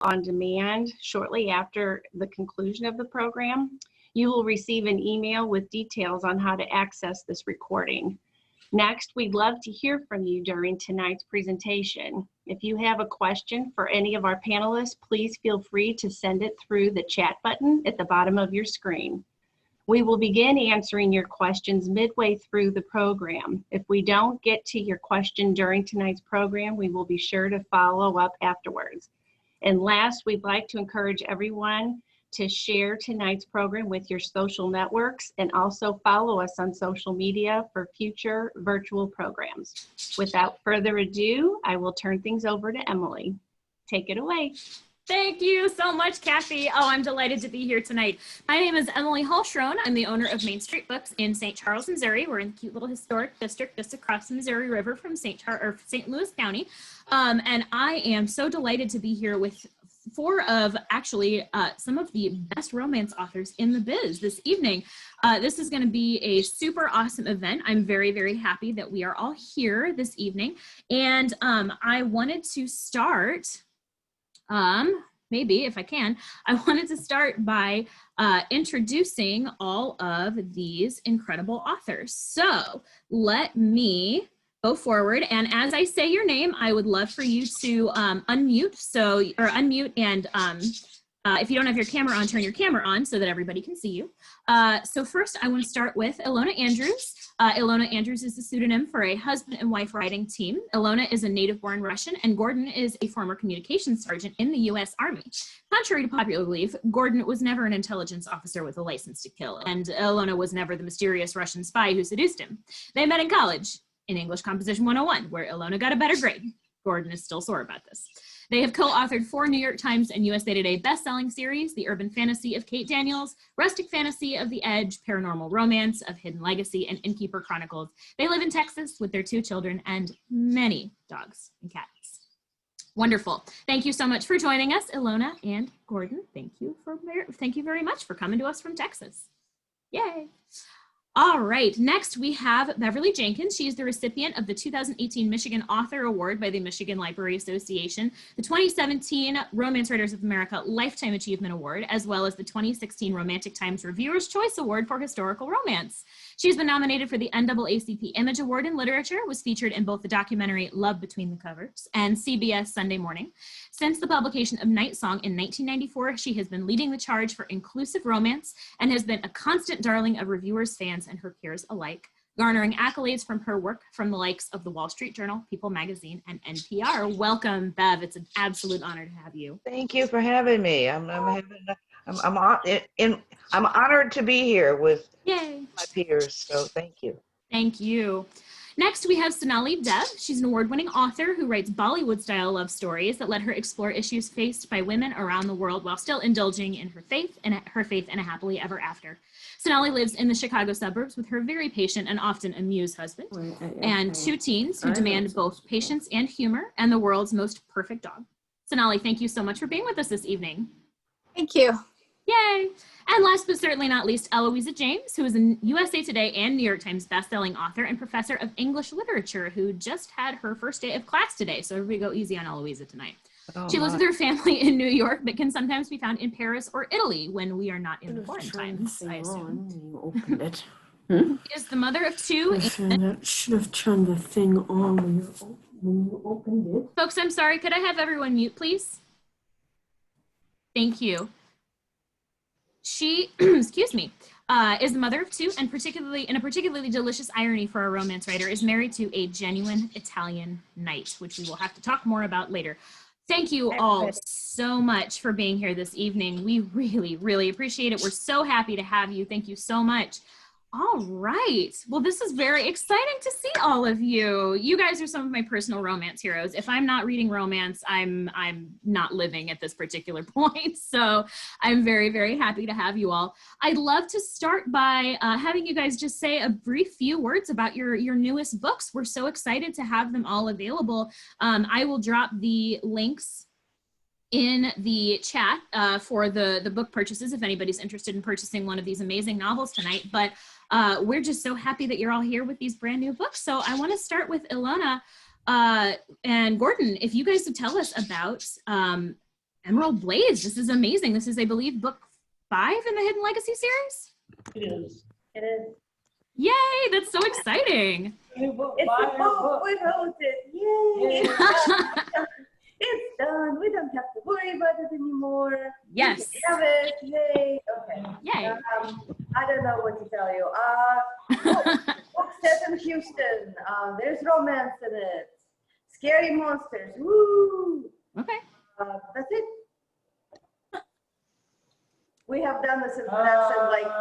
on demand shortly after the conclusion of the program. You will receive an email with details on how to access this recording. Next, we'd love to hear from you during tonight's presentation. If you have a question for any of our panelists, please feel free to send it through the chat button at the bottom of your screen. We will begin answering your questions midway through the program. If we don't get to your question during tonight's program, we will be sure to follow up afterwards. And last, we'd like to encourage everyone to share tonight's program with your social networks and also follow us on social media for future virtual programs. Without further ado, I will turn things over to Emily. Take it away. Thank you so much, Kathy. Oh, I'm delighted to be here tonight. My name is Emily Halshron. I'm the owner of Main Street Books in St. Charles, Missouri. We're in the cute little historic district just across the Missouri River from St. Louis County. And I am so delighted to be here with four of actually some of the best romance authors in the biz this evening. This is going to be a super awesome event. I'm very, very happy that we are all here this evening. And I wanted to start... maybe if I can, I wanted to start by introducing all of these incredible authors. So let me go forward. And as I say your name, I would love for you to unmute and if you don't have your camera on, turn your camera on so that everybody can see you. So first I want to start with Elona Andrews. Elona Andrews is the pseudonym for a husband and wife writing team. Elona is a native-born Russian, and Gordon is a former communications sergeant in the U.S. Army. Contrary to popular belief, Gordon was never an intelligence officer with a license to kill, and Elona was never the mysterious Russian spy who seduced him. They met in college, in English Composition 101, where Elona got a better grade. Gordon is still sore about this. They have co-authored 4 New York Times and USA Today best-selling series, The Urban Fantasy of Kate Daniels, Rustic Fantasy of the Edge, Paranormal Romance of Hidden Legacy, and Innkeeper Chronicles. They live in Texas with their 2 children and many dogs and cats. Wonderful. Thank you so much for joining us, Elona and Gordon. Thank you very much for coming to us from Texas. Yay. All right, next we have Beverly Jenkins. She is the recipient of the 2018 Michigan Author Award by the Michigan Library Association, the 2017 Romance Writers of America Lifetime Achievement Award, as well as the 2016 Romantic Times Reviewer's Choice Award for Historical Romance. She's been nominated for the NAACP Image Award in Literature, was featured in both the documentary Love Between the Covers and CBS Sunday Morning. Since the publication of Night Song in 1994, she has been leading the charge for inclusive romance and has been a constant darling of reviewers, fans, and her peers alike, garnering accolades from her work from the likes of the Wall Street Journal, People Magazine, and NPR. Welcome, Bev. It's an absolute honor to have you. Thank you for having me. I'm honored to be here with Yay. my peers, so thank you. Thank you. Next, we have Sonali Dev. She's an award-winning author who writes Bollywood-style love stories that let her explore issues faced by women around the world while still indulging in her faith and a happily ever after. Sonali lives in the Chicago suburbs with her very patient and often amused husband and 2 teens who demand both patience and humor and the world's most perfect dog. Sonali, thank you so much for being with us this evening. Thank you. Yay! And last but certainly not least, Eloisa James, who is a USA Today and New York Times bestselling author and professor of English literature who just had her first day of class today. So everybody go easy on Eloisa tonight. She lives with her family in New York, but can sometimes be found in Paris or Italy when we are not in the foreign times, I assume. You opened it. Is the mother of 2. Should have turned the thing on when you opened it. Folks, I'm sorry. Could I have everyone mute, please? Thank you. She, excuse me, is the mother of 2 and in a particularly delicious irony for a romance writer, is married to a genuine Italian knight, which we will have to talk more about later. Thank you all so much for being here this evening. We really, really appreciate it. We're so happy to have you. Thank you so much. All right. Well, this is very exciting to see all of you. You guys are some of my personal romance heroes. If I'm not reading romance, I'm not living at this particular point. So I'm very, very happy to have you all. I'd love to start by having you guys just say a brief few words about your newest books. We're so excited to have them all available. I will drop the links in the chat for the book purchases if anybody's interested in purchasing one of these amazing novels tonight. But we're just so happy that you're all here with these brand new books. So I want to start with Elona and Gordon. If you guys would tell us about Emerald Blaze. This is amazing. This is, I believe, book 5 in the Hidden Legacy series. It is. It is. Yay, that's so exciting. New book, It's buy the our book. book. We wrote it. Yay. Yay. It's done. We don't have to worry about it anymore. Yes. We have it. Yay. Okay. Yay. I don't know what to tell you. Book set in Houston. There's romance in it. Scary monsters. Woo. Okay. That's it. We have done this in like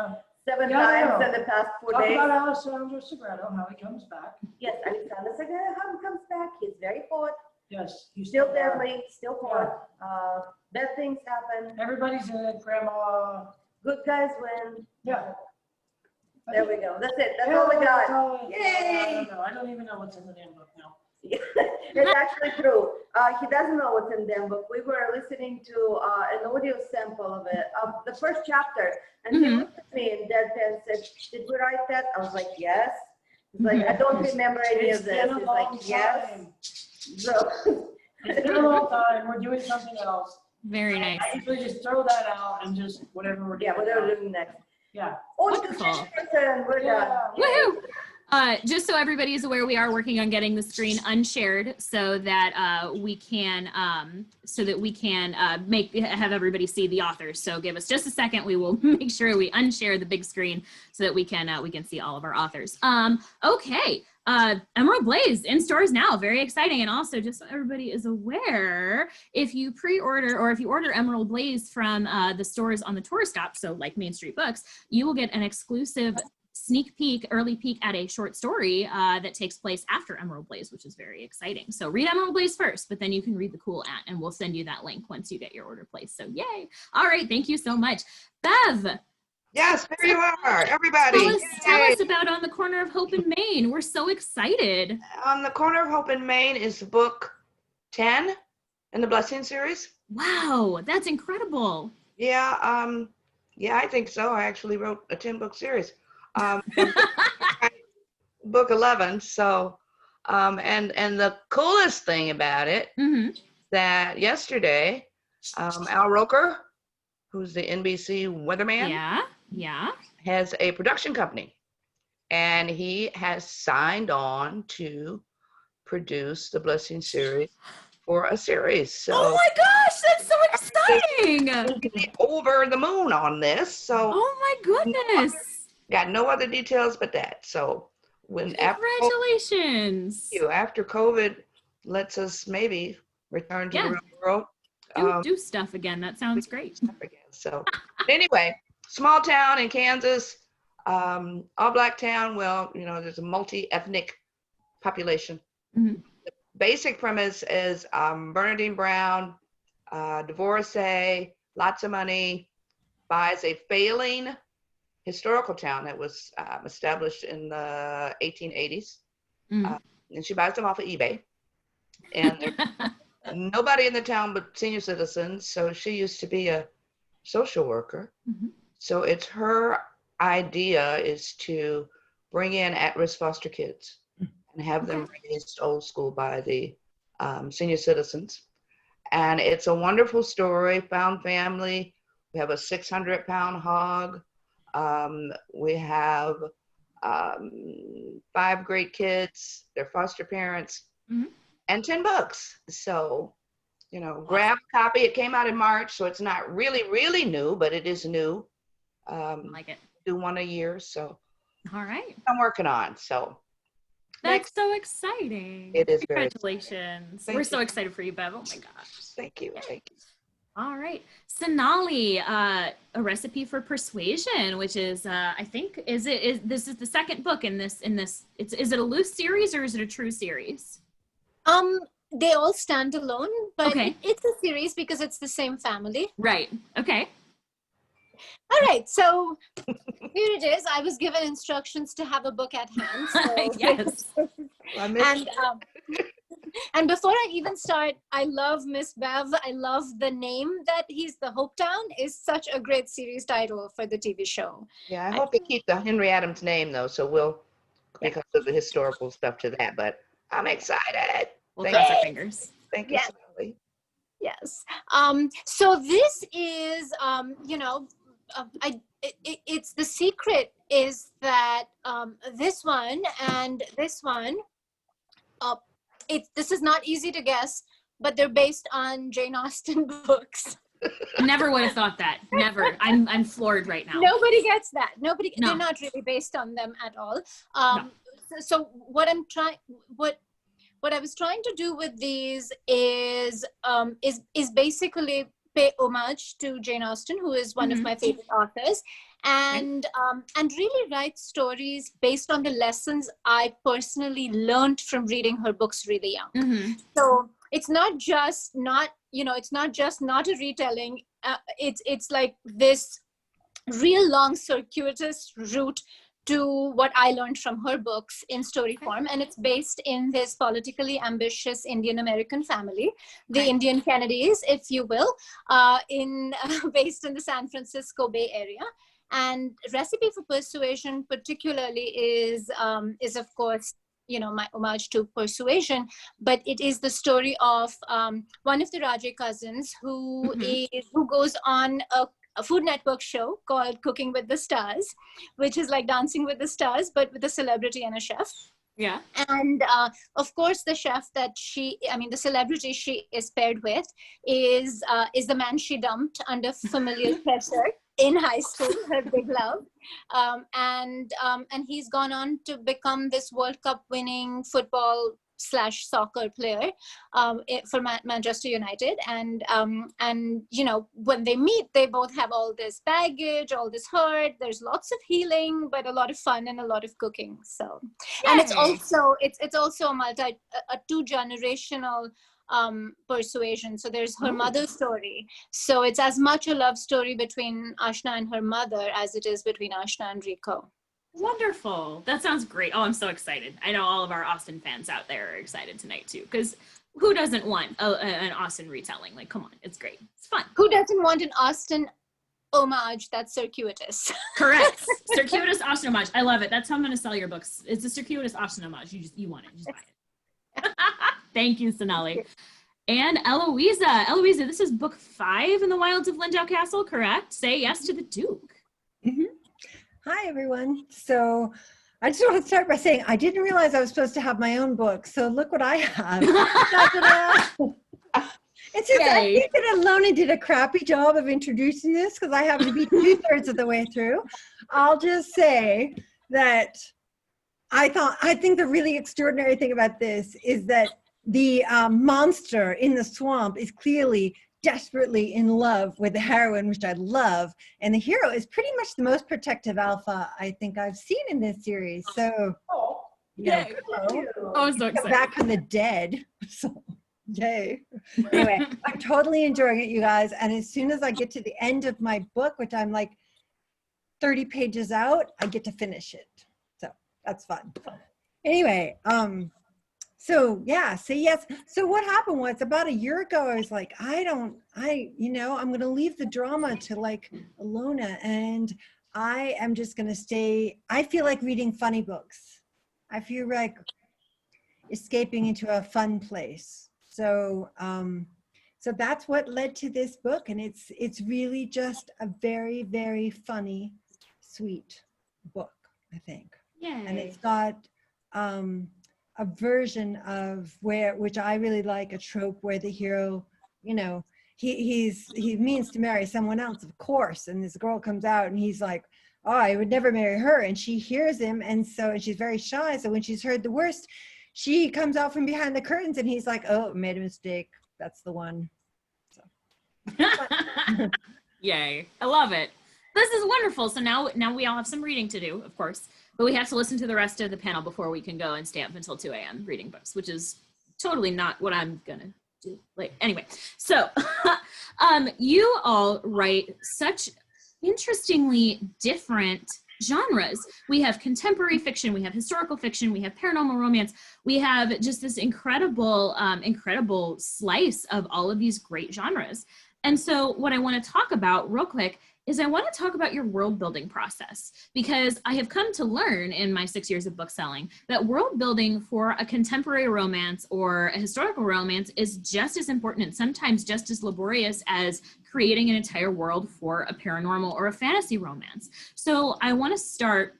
7 times in the past 4 Talk days. about Alessandro Segreto, how he comes back. Yes, Alexander Segura comes back. He's very hot. Yes, he's Still deadly, still hot. Bad things happen. Everybody's in it, Grandma. Good guys win. Yeah. There we go. That's it. That's Yeah, all we that's got. all Yay! I don't know. I don't even know what's in the damn book now. It's actually true. He doesn't know what's in them, but we were listening to an audio sample of it, of the first chapter, and he looked at me in deadpan and said, "Did we write that?" I was like, "Yes." He's like, "I don't remember any It's of been this." a He's long like, "Yes." time. So, It's been a long time. We're doing something else. Very nice. I usually just throw that out and just whatever we're doing. yeah, whatever we're doing next. Yeah. On to Wonderful. this person. We're done. Woohoo! Just so everybody is aware, we are working on getting the screen unshared so that we can have everybody see the authors. So give us just a second. We will make sure we unshare the big screen so that we can see all of our authors. Okay. Emerald Blaze in stores now, very exciting. And also, just so everybody is aware, if you pre-order or if you order Emerald Blaze from the stores on the tour stop, so like Main Street Books, you will get an exclusive sneak peek, early peek at a short story that takes place after Emerald Blaze, which is very exciting. So read Emerald Blaze first, but then you can read the cool at, and we'll send you that link once you get your order placed. So yay. All right, thank you so much. Bev. Yes, there you are, everybody. Tell Yay. us about On the Corner of Hope in Maine. We're so excited. On the Corner of Hope in Maine is book 10 in the Blessing series. Wow, that's incredible. Yeah, I think so. I actually wrote a 10-book series. Book 11. So, and the coolest thing about it, that yesterday, Al Roker, who's the NBC weatherman, Yeah. has a production company, and he has signed on to produce the Blessing series for a series. So, Oh my gosh, that's so exciting. over the moon on this. So, Oh my goodness. got no other details but that. So, when Congratulations. after COVID lets us maybe return to the real world, Do stuff again. That sounds great. So anyway, small town in Kansas, all black town. Well, there's a multi-ethnic population. The basic premise is Bernardine Brown, divorcee, lots of money, buys a failing historical town that was established in the 1880s. And she buys them off of eBay. And there's nobody in the town but senior citizens. So she used to be a social worker. So it's her idea is to bring in at-risk foster kids and have them raised old school by the senior citizens. And it's a wonderful story, found family. We have a 600-pound hog. We have 5 great kids, their foster parents, and 10 books. So, grab a copy. It came out in March, so it's not really, really new, but it is new. Like it. Do one a year, so All right. I'm working on. So That's so exciting. It is very Congratulations. Thank We're you. so excited for you, Bev. Oh my gosh. thank you. All right. Sonali, a recipe for persuasion, which is I think this is the second book in this is it a loose series or is it a true series? They all stand alone, but Okay. it's a series because it's the same family. Right. Okay. All right, so here it is. I was given instructions to have a book at hand. So Yes. I missed and and before I even start, I love Miss Bev. I love the name that he's the Hope Town is such a great series title for the TV show. Yeah, I hope to keep the Henry Adams name though, so we'll because of the historical stuff to that. But I'm excited. We'll Thank cross you. our fingers. Thank you, Yes. Sonali. Yes. So this is, it's the secret is that this one and this one, this is not easy to guess, but they're based on Jane Austen books. Never would have thought that. Never. I'm floored right now. Nobody gets that. Nobody. No. They're not really based on them at all. No. So what I was trying to do with these is basically pay homage to Jane Austen, who is one of my favorite authors, and really write stories based on the lessons I personally learned from reading her books really young. So it's not just not a retelling. It's like this real long circuitous route to what I learned from her books in story form. And it's based in this politically ambitious Indian American family, the Indian Kennedys, if you will, based in the San Francisco Bay Area. And Recipe for Persuasion particularly is of course, my homage to Persuasion, but it is the story of one of the Rajay cousins who goes on a Food Network show called Cooking with the Stars, which is like Dancing with the Stars, but with a celebrity and a chef. Yeah. And of course, the chef the celebrity she is paired with is the man she dumped under familial pressure in high school, her big love. And he's gone on to become this World Cup winning football/soccer player for Manchester United. And when they meet, they both have all this baggage, all this hurt. There's lots of healing, but a lot of fun and a lot of cooking. So, and it's also a 2-generational Persuasion. So there's her mother's story. So it's as much a love story between Ashna and her mother as it is between Ashna and Rico. Wonderful. That sounds great. Oh, I'm so excited. I know all of our Austen fans out there are excited tonight too, because who doesn't want an Austen retelling? Like, come on, it's great. It's fun. Who doesn't want an Austen homage that's circuitous? Correct. Circuitous Austen homage. I love it. That's how I'm going to sell your books. It's a circuitous Austen homage. You want it. Just buy it. Thank you, Sonali. And Eloisa, this is book 5 in the Wilds of Lindau Castle, correct? Say Yes to the Duke. Hi, everyone. So I just want to start by saying I didn't realize I was supposed to have my own book. So look what I have. It's just, I think that Elona did a crappy job of introducing this because I happen to be 2/3 of the way through. I'll just say that I think the really extraordinary thing about this is that the monster in the swamp is clearly desperately in love with the heroine, which I love, and the hero is pretty much the most protective alpha I think I've seen in this series. So, I'm so excited. Back from the dead. So, yay! Anyway, I'm totally enjoying it, you guys. And as soon as I get to the end of my book, which I'm like 30 pages out, I get to finish it. So that's fun. Anyway, so yeah, say yes. So what happened was about a year ago, I was like, I'm going to leave the drama to like Elona, and I am just going to stay. I feel like reading funny books. I feel like escaping into a fun place. So, so that's what led to this book. And it's really just a very, very funny, sweet book, I think. Yay. And it's got, a version of which I really like, a trope where the hero, he means to marry someone else, of course, and this girl comes out and he's like, oh, I would never marry her, and she hears him, and she's very shy, so when she's heard the worst, she comes out from behind the curtains and he's like, oh, made a mistake, that's the one. So. Yay, I love it. This is wonderful. So now we all have some reading to do, of course, but we have to listen to the rest of the panel before we can go and stay up until 2 a.m. reading books, which is totally not what I'm gonna do. Like, anyway, so you all write such interestingly different genres. We have contemporary fiction, we have historical fiction, we have paranormal romance, we have just this incredible slice of all of these great genres. And so what I want to talk about real quick is I want to talk about your world building process, because I have come to learn in my 6 years of book selling that world building for a contemporary romance or a historical romance is just as important and sometimes just as laborious as creating an entire world for a paranormal or a fantasy romance. So I want to start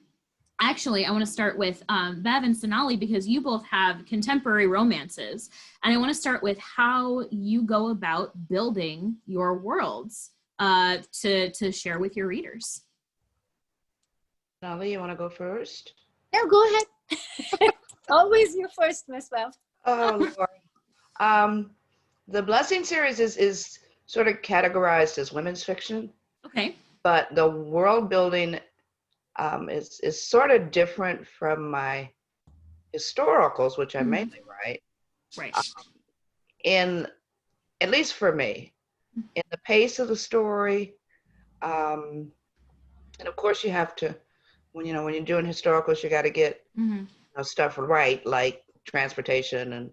with Bev and Sonali, because you both have contemporary romances. And I want to start with how you go about building your worlds to share with your readers. Sonali, you want to go first? No, go ahead. Always you first, Miss Bev. Oh, Lord. The Blessing series is sort of categorized as women's fiction, Okay. but the world building is sort of different from my historicals, which I mainly write. Right. In, at least for me, in the pace of the story, and of course you have to, when you're doing historicals, you got to get stuff right, like transportation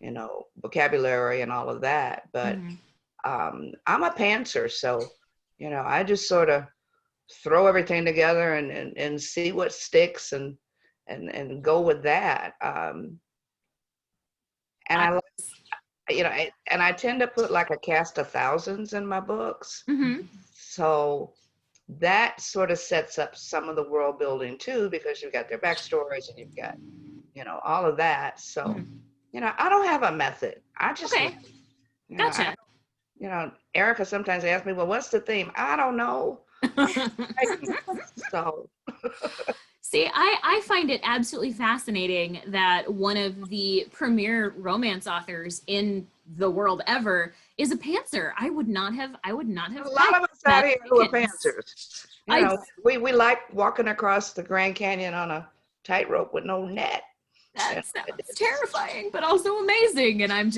and vocabulary and all of that. But I'm a pantser, so I just sort of throw everything together and see what sticks and go with that. And I like, and I tend to put like a cast of thousands in my books. So that sort of sets up some of the world building too, because you've got their backstories and you've got, all of that. So, I don't have a method. I just, Gotcha. Erica sometimes asks me, well, what's the theme? I don't know. So. See, I find it absolutely fascinating that one of the premier romance authors in the world ever is a pantser. I would not have. A lot of us out here who are pantsers. We like walking across the Grand Canyon on a tightrope with no net. That sounds terrifying, but also amazing. And I'm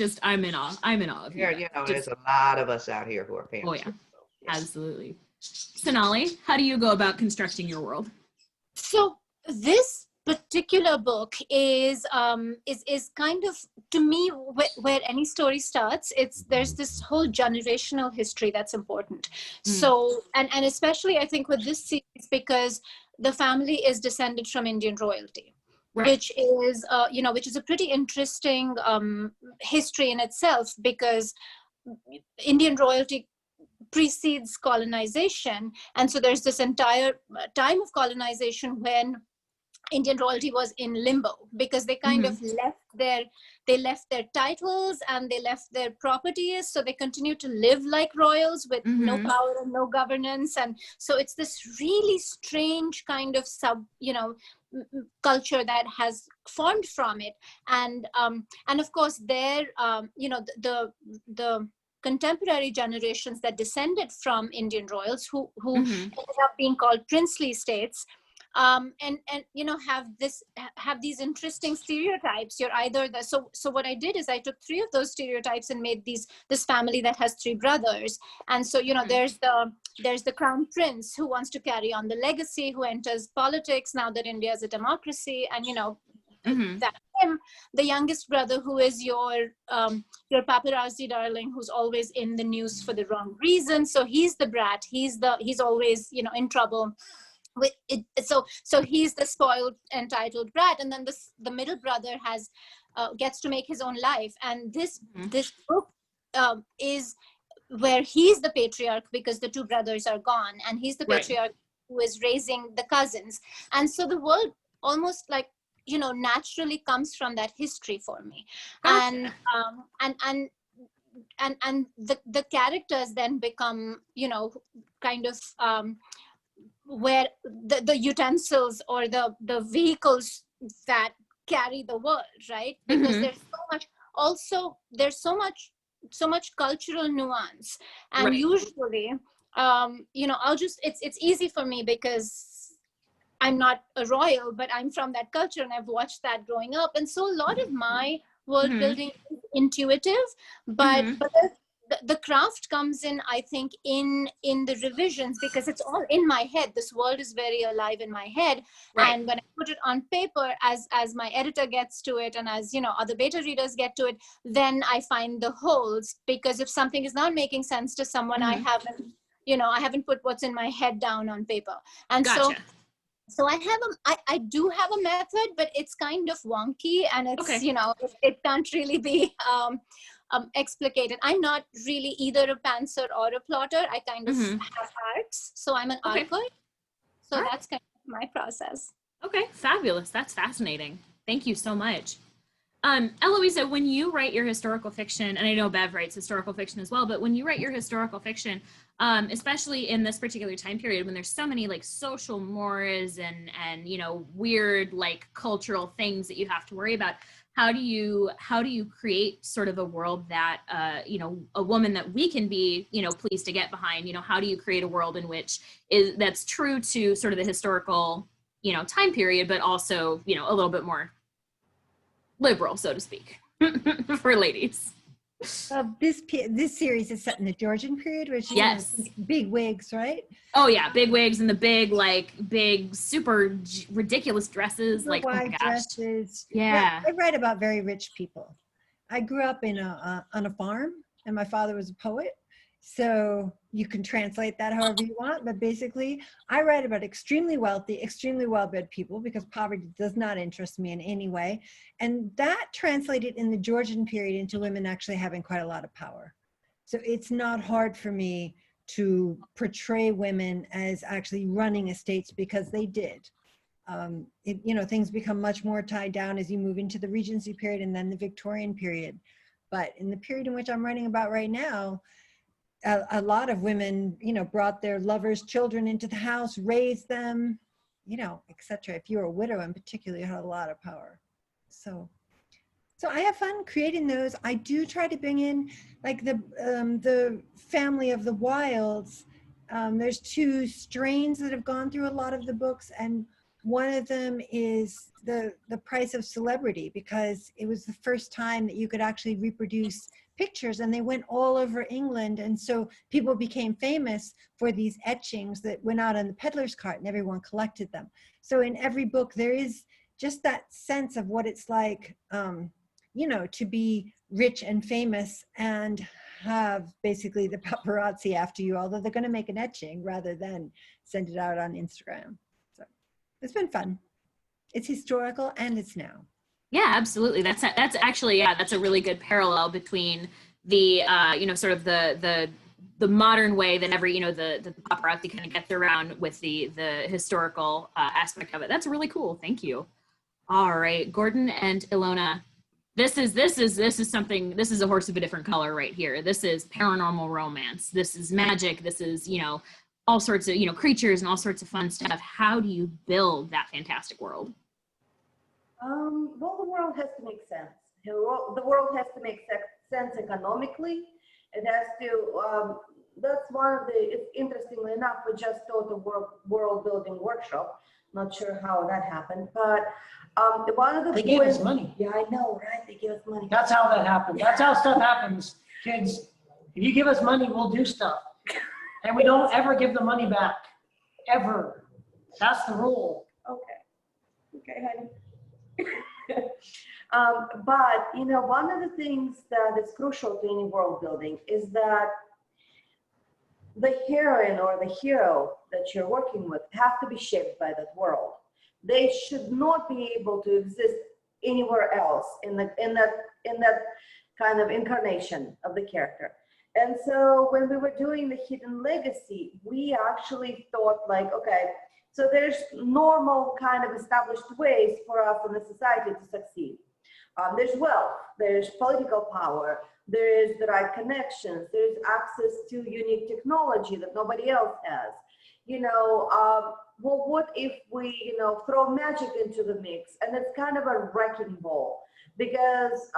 in awe. I'm in awe of you. There's a lot of us out here who are pantsers. Oh yeah, absolutely. Sonali, how do you go about constructing your world? So this particular book is kind of, to me, where any story starts. There's this whole generational history that's important. So and especially I think with this series, because the family is descended from Indian royalty. Right. Which is a pretty interesting history in itself, because Indian royalty precedes colonization, and so there's this entire time of colonization when Indian royalty was in limbo, because they kind of left their titles and they left their properties, so they continue to live like royals with no power and no governance. And so it's this really strange kind of culture that has formed from it. And of course the contemporary generations that descended from Indian royals who ended up being called princely states, and have these interesting stereotypes. You're either so what I did is I took 3 of those stereotypes and made this family that has 3 brothers. And so there's the crown prince who wants to carry on the legacy, who enters politics now that India is a democracy, and that him, the youngest brother, who is your paparazzi darling, who's always in the news for the wrong reason. So he's the brat. He's always in trouble. So he's the spoiled, entitled brat, and then the middle brother gets to make his own life. And this book is where he's the patriarch, because the 2 brothers are gone, and he's the patriarch who is raising the cousins. And so the world almost like naturally comes from that history for me. Gotcha. And the characters then become kind of where the utensils or the vehicles that carry the world, right? Because there's so much cultural nuance, and usually it's easy for me because I'm not a royal, but I'm from that culture and I've watched that growing up, and so a lot of my world building is intuitive, but the craft comes in, I think, in the revisions, because it's all in my head. This world is very alive in my head. And when I put it on paper, as my editor gets to it, and as other beta readers get to it, then I find the holes, because if something is not making sense to someone, I haven't you know, I haven't put what's in my head down on paper. And Gotcha. so I do have a method, but it's kind of wonky, and it's, Okay. you know, it can't really be explicated. I'm not really either a pantser or a plotter. I kind of have arts. So I'm an Okay. artist. So All right. that's kind of my process. Okay, fabulous. That's fascinating. Thank you so much. Eloisa, when you write your historical fiction, and I know Bev writes historical fiction as well, but when you write your historical fiction, especially in this particular time period when there's so many like social mores and you know, weird like cultural things that you have to worry about, how do you create sort of a world that you know, a woman that we can be, you know, pleased to get behind? You know, how do you create a world in which that's true to sort of the historical, you know, time period, but also, you know, a little bit more liberal, so to speak, for ladies? This series is set in the Georgian period, which is Yes. big wigs, right? Oh yeah, big wigs and the big super ridiculous dresses, like, oh my Wide gosh. dresses. Yeah. I write about very rich people. I grew up on a farm, and my father was a poet. So you can translate that however you want, but basically I write about extremely wealthy, extremely well-bred people, because poverty does not interest me in any way. And that translated in the Georgian period into women actually having quite a lot of power. So it's not hard for me to portray women as actually running estates, because they did. You know, things become much more tied down as you move into the Regency period and then the Victorian period. But in the period in which I'm writing about right now, a lot of women, you know, brought their lovers' children into the house, raised them, you know, etc. If you were a widow in particular, you had a lot of power. So I have fun creating those. I do try to bring in like the family of the Wilds. There's 2 strains that have gone through a lot of the books, and one of them is the price of celebrity, because it was the first time that you could actually reproduce pictures, and they went all over England, and so people became famous for these etchings that went out on the peddler's cart, and everyone collected them. So in every book there is just that sense of what it's like, you know, to be rich and famous and have basically the paparazzi after you, although they're going to make an etching rather than send it out on Instagram. So it's been fun. It's historical and it's now. Yeah, absolutely. That's actually, yeah, that's a really good parallel between the you know, sort of the modern way that every, you know, the paparazzi kind of gets around with the historical aspect of it. That's really cool. Thank you. All right, Gordon and Elona, this is something, this is a horse of a different color right here. This is paranormal romance. This is magic. This is, you know, all sorts of, you know, creatures and all sorts of fun stuff. How do you build that fantastic world? Well, the world has to make sense. The world has to make sense economically. It has to, that's one of the, interestingly enough, we just taught a world building workshop. Not sure how that happened, but one of the— They gave us money. Yeah, I know, right? They gave us money. That's how that happens. That's how stuff happens, kids. If you give us money, we'll do stuff. And we don't ever give the money back, ever. That's the rule. Okay, honey. But, you know, one of the things that is crucial to any world building is that the heroine or the hero that you're working with have to be shaped by that world. They should not be able to exist anywhere else in that kind of incarnation of the character. And so when we were doing the Hidden Legacy, we actually thought like, okay, so there's normal kind of established ways for us in the society to succeed. There's wealth, there's political power, there is the right connections, there's access to unique technology that nobody else has. You know, well, what if we, you know, throw magic into the mix? And it's kind of a wrecking ball, because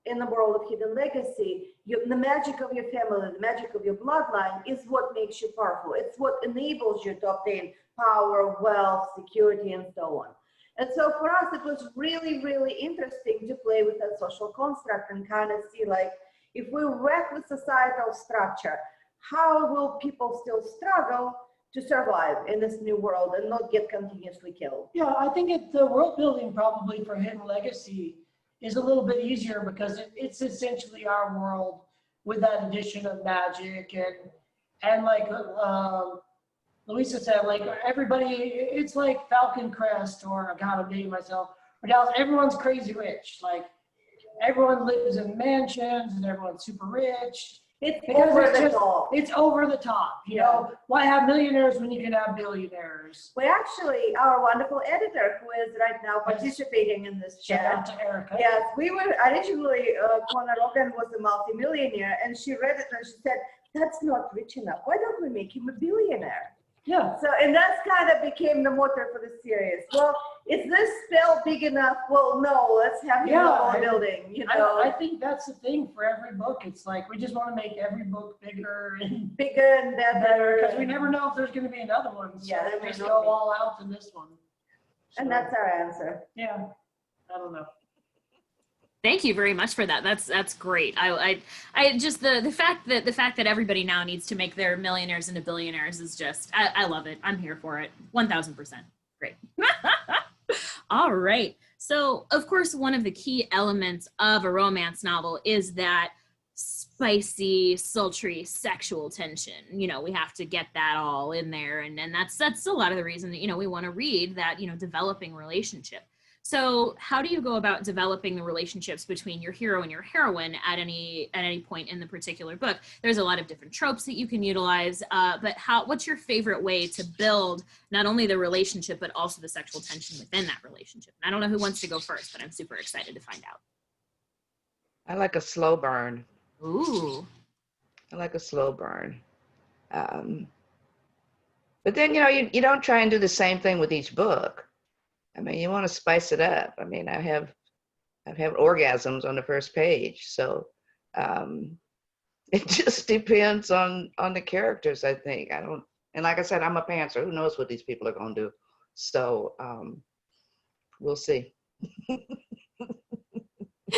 in the world of Hidden Legacy, the magic of your family, the magic of your bloodline is what makes you powerful. It's what enables you to obtain power, wealth, security, and so on. And so for us, it was really, really interesting to play with that social construct and kind of see, like, if we wreck the societal structure, how will people still struggle to survive in this new world and not get continuously killed? Yeah, I think the world building probably for Hidden Legacy is a little bit easier because it's essentially our world with that addition of magic And like Louisa said, like everybody, it's like Falcon Crest or God, I'm dating myself. But Dallas, everyone's crazy rich. Like everyone lives in mansions and everyone's super rich. It's Because over it's the just, top. it's over the top. You know, why have millionaires when you can have billionaires? We actually, our wonderful editor, who is right now participating in this Shout out chat. to Erica. Yes, we were originally, Connor Rogan was a multimillionaire, and she read it and she said, that's not rich enough. Why don't we make him a billionaire? Yeah. So, and that's kind of became the motto for the series. Well, is this spell big enough? Well, no, let's have him Yeah, a building, you know. I think that's the thing for every book. It's like we just want to make every book bigger and Bigger and better. because we never know if there's going to be another one. So Yeah, there may just not go be. all out in this one. And So, that's our answer. yeah, I don't know. Thank you very much for that. That's great. I just the fact that everybody now needs to make their millionaires into billionaires is just I love it. I'm here for it. 1000%. Great. All right. So of course, one of the key elements of a romance novel is that spicy, sultry, sexual tension. You know, we have to get that all in there, and that's a lot of the reason that we want to read that developing relationship. So how do you go about developing the relationships between your hero and your heroine at any point in the particular book? There's a lot of different tropes that you can utilize, but what's your favorite way to build not only the relationship, but also the sexual tension within that relationship? I don't know who wants to go first, but I'm super excited to find out. I like a slow burn. Ooh. I like a slow burn. But then, you don't try and do the same thing with each book. I mean, you want to spice it up. I mean, I've had orgasms on the first page. So it just depends on the characters, I think. And like I said, I'm a pantser. Who knows what these people are going to do? So we'll see.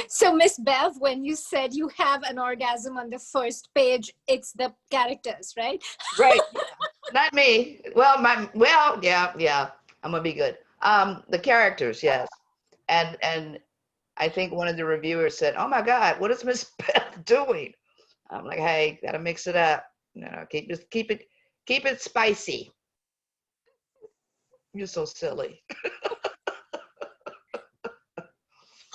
So Miss Bev, when you said you have an orgasm on the first page, it's the characters, right? Right. Not me. Well, yeah, I'm gonna be good. The characters, yes. And I think one of the reviewers said, "Oh my God, what is Miss Beth doing?" I'm like, "Hey, gotta mix it up. Keep it spicy." You're so silly.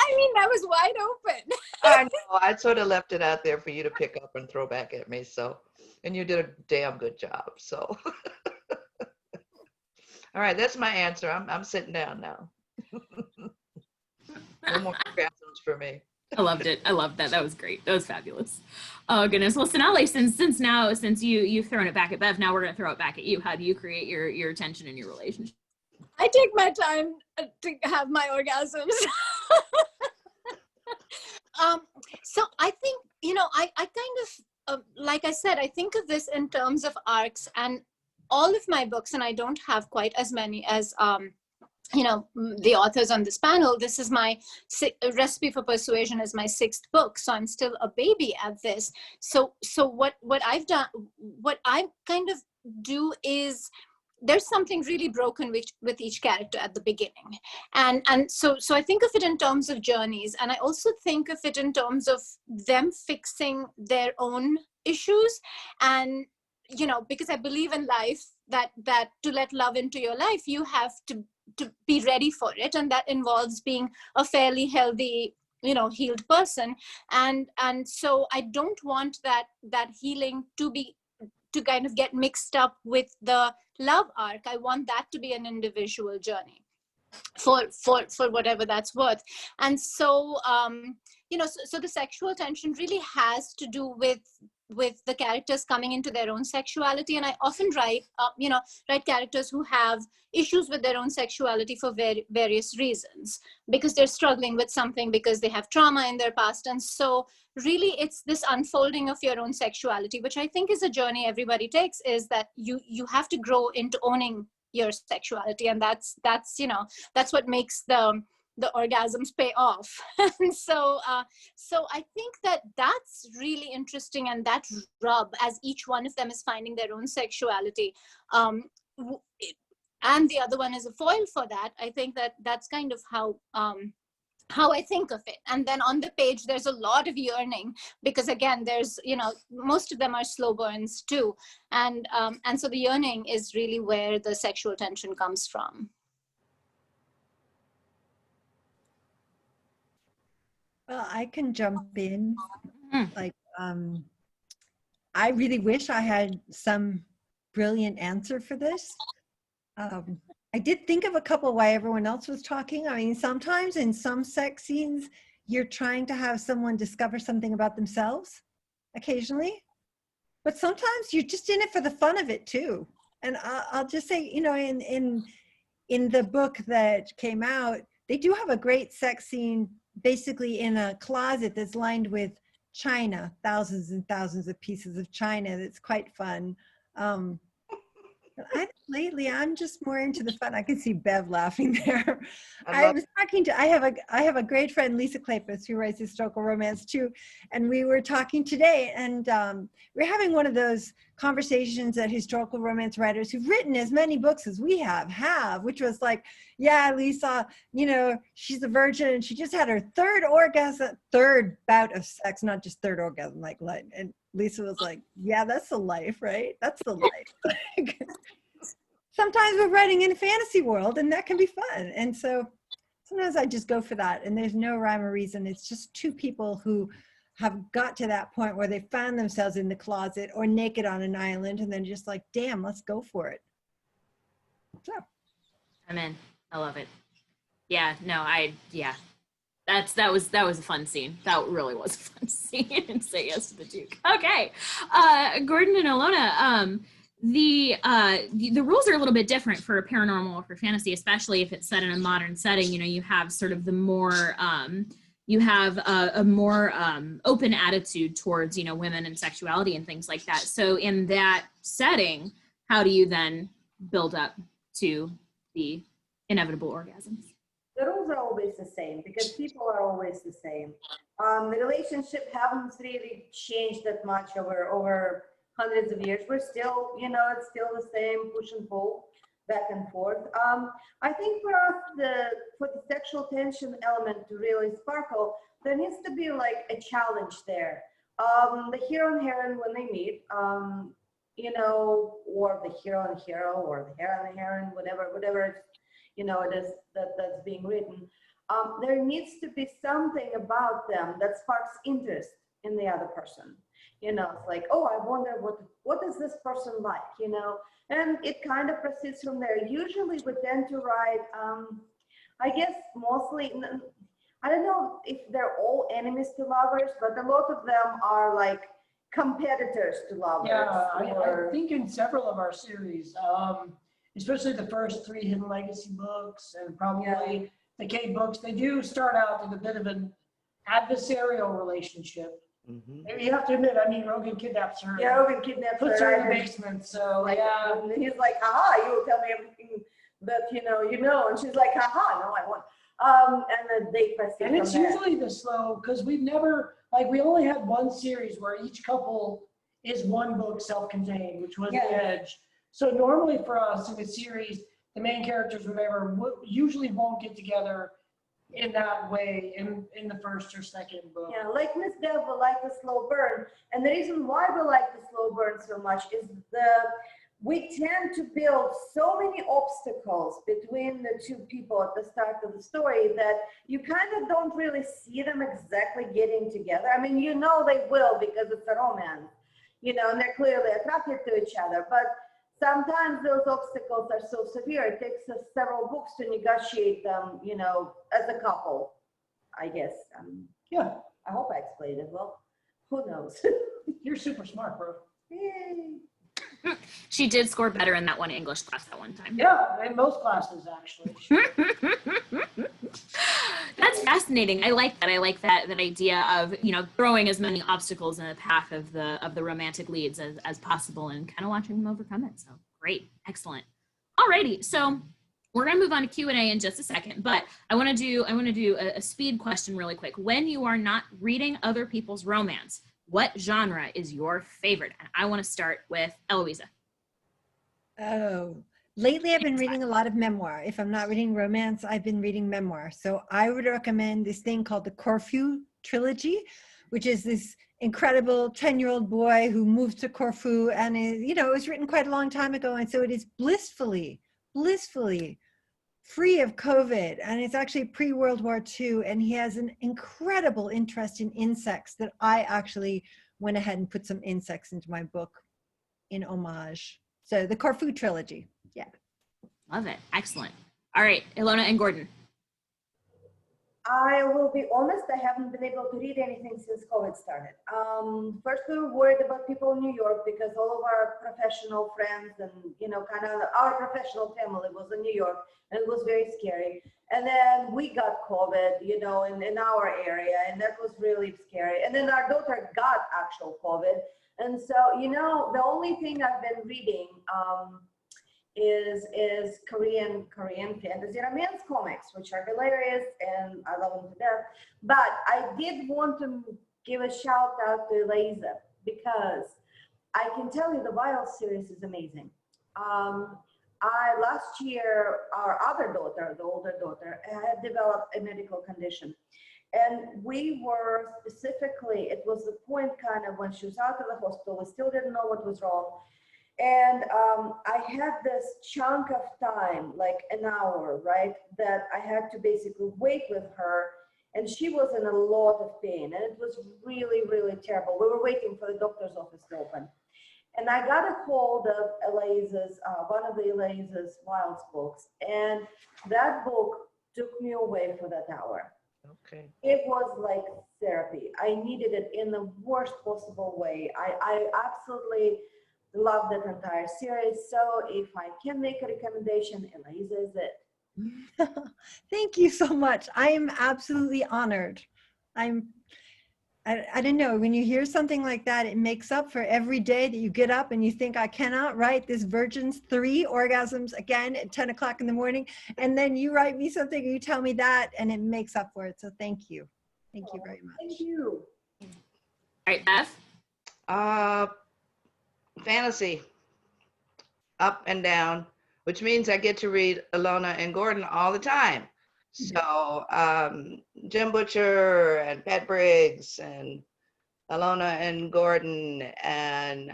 I mean, that was wide open. I know. I sort of left it out there for you to pick up and throw back at me. So, and you did a damn good job. So, all right, that's my answer. I'm sitting down now. No more orgasms for me. I loved it. I loved that. That was great. That was fabulous. Oh goodness. Well, Sonali, since you've thrown it back at Bev, now we're gonna throw it back at you. How do you create your tension in your relationship? I take my time to have my orgasms. So I think, I kind of, like I said, I think of this in terms of arcs, and all of my books, and I don't have quite as many as, the authors on this panel. This is my Recipe for Persuasion is my 6th book. So I'm still a baby at this. So what I've done, what I kind of do is, there's something really broken with each character at the beginning. And so I think of it in terms of journeys. And I also think of it in terms of them fixing their own issues. And, because I believe in life that to let love into your life, you have to be ready for it. And that involves being a fairly healthy, healed person. And so I don't want that healing to kind of get mixed up with the love arc. I want that to be an individual journey for whatever that's worth. And so, so the sexual tension really has to do with the characters coming into their own sexuality. And I often write characters who have issues with their own sexuality for various reasons, because they're struggling with something, because they have trauma in their past. And so really it's this unfolding of your own sexuality, which I think is a journey everybody takes, is that you have to grow into owning your sexuality. And that's what makes the orgasms pay off. And so I think that's really interesting, and that rub, as each one of them is finding their own sexuality, and the other one is a foil for that. I think that's kind of how how I think of it. And then on the page, there's a lot of yearning because again, there's, most of them are slow burns too. And so the yearning is really where the sexual tension comes from. Well, I can jump in. Like, I really wish I had some brilliant answer for this. I did think of a couple while everyone else was talking. I mean, sometimes in some sex scenes, you're trying to have someone discover something about themselves occasionally, but sometimes you're just in it for the fun of it too. And I'll just say, in the book that came out, they do have a great sex scene basically in a closet that's lined with china, thousands and thousands of pieces of china. That's quite fun. Lately, I'm just more into the fun. I can see Bev laughing there. I have a great friend, Lisa Kleypas, who writes historical romance too. And we were talking today, and we're having one of those conversations that historical romance writers who've written as many books as we have, which was like, yeah, Lisa, she's a virgin and she just had her third bout of sex, not just third orgasm, like, and Lisa was like, yeah, that's the life, right? That's the life. Sometimes we're writing in a fantasy world and that can be fun. And so sometimes I just go for that and there's no rhyme or reason. It's just two people who have got to that point where they found themselves in the closet or naked on an island and then just like, damn, let's go for it. So. I'm in. I love it. Yeah, no, that was a fun scene. That really was a fun scene. And say yes to the Duke. Okay, Gordon and Elona, the rules are a little bit different for paranormal or for fantasy, especially if it's set in a modern setting. You have sort of the more you have a more open attitude towards women and sexuality and things like that. So in that setting, how do you then build up to the inevitable orgasms? The rules are always the same because people are always the same. The relationship hasn't really changed that much over hundreds of years. We're still, it's still the same push and pull back and forth. I think for us, for the sexual tension element to really sparkle, there needs to be like a challenge there. The hero and heroine when they meet, or the hero and hero, or the hero and heroine, whatever it's, it is that's being written. There needs to be something about them that sparks interest in the other person. It's like, oh, I wonder what is this person like, and it kind of proceeds from there. Usually we tend to write, I guess mostly, I don't know if they're all enemies to lovers, but a lot of them are like competitors to lovers. Yeah, I think in several of our series, especially the first 3 Hidden Legacy books and probably the K books, they do start out in a bit of an adversarial relationship. Mm-hmm. You have to admit, Rogan kidnaps her. Yeah, Rogan kidnaps her. Puts her in the basement, so like, yeah. And he's like, haha, you will tell me everything that you know. And she's like, haha, no, I won't. And then they proceed. And it's usually the slow, because we only had one series where each couple is one book self-contained, which was The Edge. So normally for us in a series, the main characters, whatever, usually won't get together in that way in the first or second book. Yeah, like Miss Dev will like the slow burn. And the reason why we like the slow burn so much is we tend to build so many obstacles between the two people at the start of the story that you kind of don't really see them exactly getting together. They will because it's a romance, and they're clearly attracted to each other. But sometimes those obstacles are so severe, it takes us several books to negotiate them, as a couple, I guess. Yeah. I hope I explained it well. Who knows? You're super smart, bro. Yay. She did score better in that one English class that one time. Yeah, in most classes, actually. That's fascinating. I like that. I like that idea of, throwing as many obstacles in the path of the romantic leads as possible and kind of watching them overcome it. So great. Excellent. Alrighty. So we're going to move on to Q&A in just a second, but I want to do a speed question really quick. When you are not reading other people's romance, what genre is your favorite? And I want to start with Eloisa. Oh, Lately, I've been reading a lot of memoir. If I'm not reading romance, I've been reading memoir. So I would recommend this thing called the Corfu trilogy, which is this incredible 10-year-old boy who moved to Corfu, and it was written quite a long time ago. And so it is blissfully free of COVID. And it's actually pre-World War II. And he has an incredible interest in insects that I actually went ahead and put some insects into my book in homage. So the Corfu trilogy. Yeah. Love it. Excellent. All right, Elona and Gordon. I will be honest, I haven't been able to read anything since COVID started. First, we were worried about people in New York because all of our professional friends and, kind of our professional family was in New York, and it was very scary. And then we got COVID, in our area, and that was really scary. And then our daughter got actual COVID. And so, the only thing I've been reading is Korean fantasy romance comics, which are hilarious, and I love them to death. But I did want to give a shout out to Eloisa, because I can tell you the Wild series is amazing. Last year, our other daughter, the older daughter, had developed a medical condition. And we were specifically, it was the point kind of when she was out of the hospital, we still didn't know what was wrong. And I had this chunk of time, like an hour, right, that I had to basically wait with her. And she was in a lot of pain, and it was really, really terrible. We were waiting for the doctor's office to open. And I got a hold of Eloisa's, one of the Eloisa's Wilds books. And that book took me away for that hour. Okay. It was like therapy. I needed it in the worst possible way. I absolutely love that entire series. So if I can make a recommendation, Eloisa is it. Thank you so much. I am absolutely honored. I don't know, when you hear something like that, it makes up for every day that you get up and you think, I cannot write this Virgin's 3 orgasms again at 10 o'clock in the morning. And then you write me something, or you tell me that, and it makes up for it. So thank you. Thank you very much. Thank you. All right, Beth. Fantasy, up and down, which means I get to read Elona and Gordon all the time. So Jim Butcher and Pat Briggs and Elona and Gordon and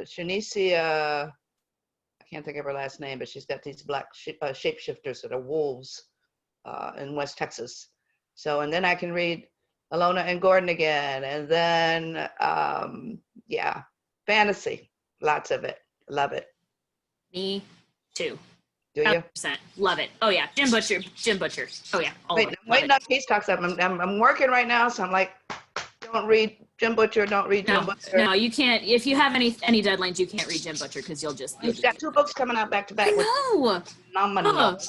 Shanicia, I can't think of her last name, but she's got these black shapeshifters that are wolves in West Texas. So, and then I can read Elona and Gordon again, and then yeah, fantasy, lots of it, love it. Me too. Do you? 100%. Love it. Oh yeah, Jim Butcher. Oh yeah. Wait, I'm waiting on Peace Talks up. I'm working right now, so I'm like, don't read Jim Butcher, don't read Jim Butcher. No, you can't. If you have any deadlines, you can't read Jim Butcher because you'll just. He's got 2 books coming out back to back. No. Phenomenal.